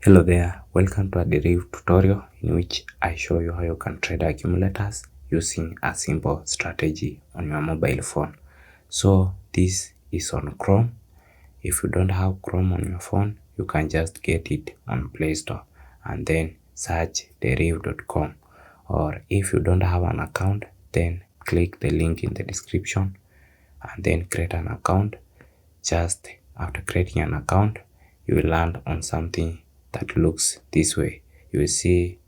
Hello there, welcome to a Deriv tutorial in which I show you how you can trade accumulators using a simple strategy on your mobile phone. So this is on Chrome. If you don't have Chrome on your phone, you can just get it on Play Store and then search deriv.com. Or if you don't have an account, then click the link in the description and then create an account. Just after creating an account, you will land on something that looks this way. You will see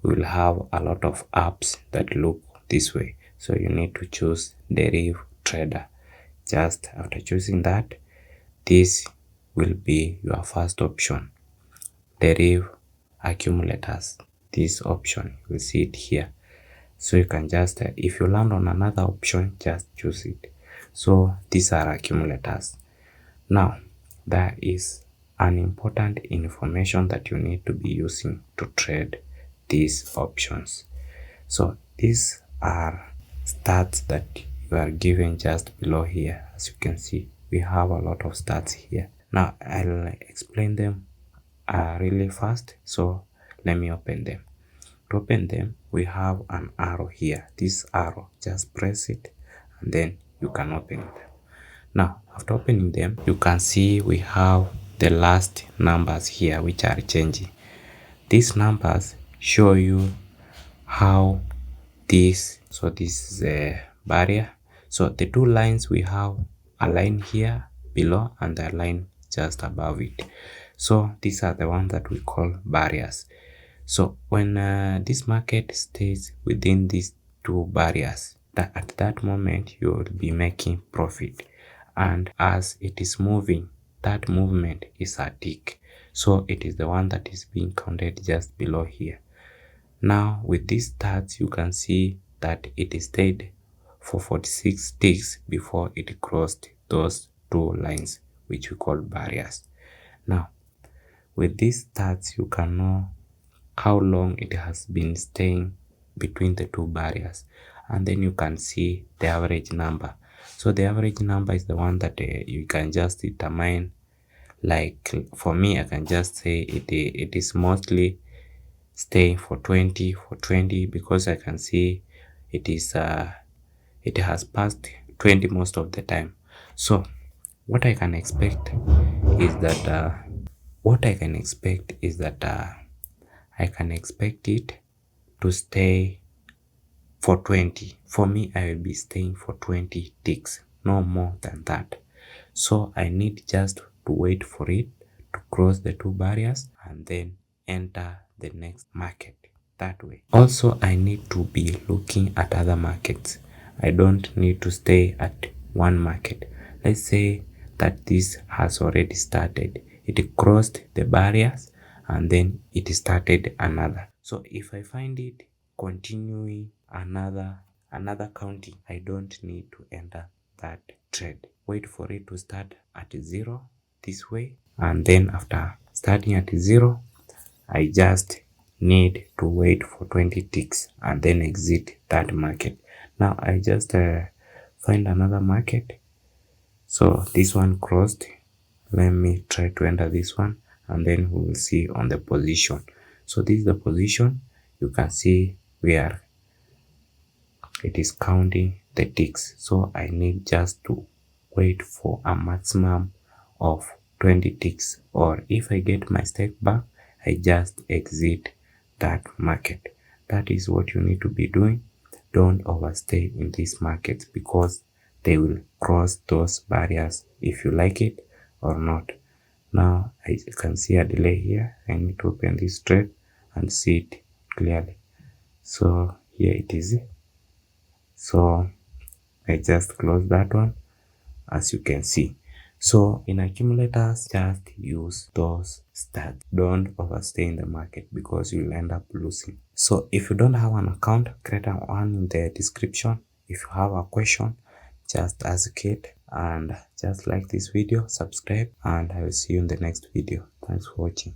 we will have a lot of apps that look this way. So you need to choose Deriv Trader. Just after choosing that, this will be your first option. Deriv Accumulators. This option, you will see it here. So you can just, if you land on another option, just choose it. So these are accumulators. Now, there is an important information that you need to be using to trade these options. So these are stats that you are given just below here. As you can see, we have a lot of stats here. Now I'll explain them really fast. So let me open them. To open them, we have an arrow here. This arrow, just press it and then you can open them. Now, after opening them, you can see we have the last numbers here which are changing. These numbers show you how this is a barrier. So the two lines, we have a line here below and a line just above it. So these are the ones that we call barriers. So when this market stays within these two barriers, at that moment you will be making profit. And as it is moving, that movement is a tick. So it is the one that is being counted just below here. Now with these stats, you can see that it stayed for 46 ticks before it crossed those two lines, which we call barriers. Now with these stats, you can know how long it has been staying between the two barriers. And then you can see the average number. So the average number is the one that you can just determine. Like for me, I can just say it is mostly staying for 20 because I can see it has passed 20 most of the time. So what I can expect is that I can expect it to stay for 20. For me, I will be staying for 20 ticks, no more than that. So I need just to wait for it to cross the two barriers and then enter the next market that way. Also, I need to be looking at other markets. I don't need to stay at one market. Let's say that this has already started. It crossed the barriers and then it started another. So if I find it continuing another counting, I don't need to enter that trade. Wait for it to start at 0 this way, and then after starting at 0, I just need to wait for 20 ticks and then exit that market. Now I just find another market. So this one crossed. Let me try to enter this one and then we will see on the position. So this is the position. You can see where it is counting the ticks. So I need just to wait for a maximum of 20 ticks, or if I get my stake back, I just exit that market. That is what you need to be doing. Don't overstay in these markets because they will cross those barriers if you like it or not. Now I can see a delay here. I need to open this trade and see it clearly. So here it is. So I just close that one, as you can see. So in accumulators, just use those stats. Don't overstay in the market because you'll end up losing. So if you don't have an account, create one in the description. If you have a question, just ask it, and just like this video, subscribe, and I will see you in the next video. Thanks for watching.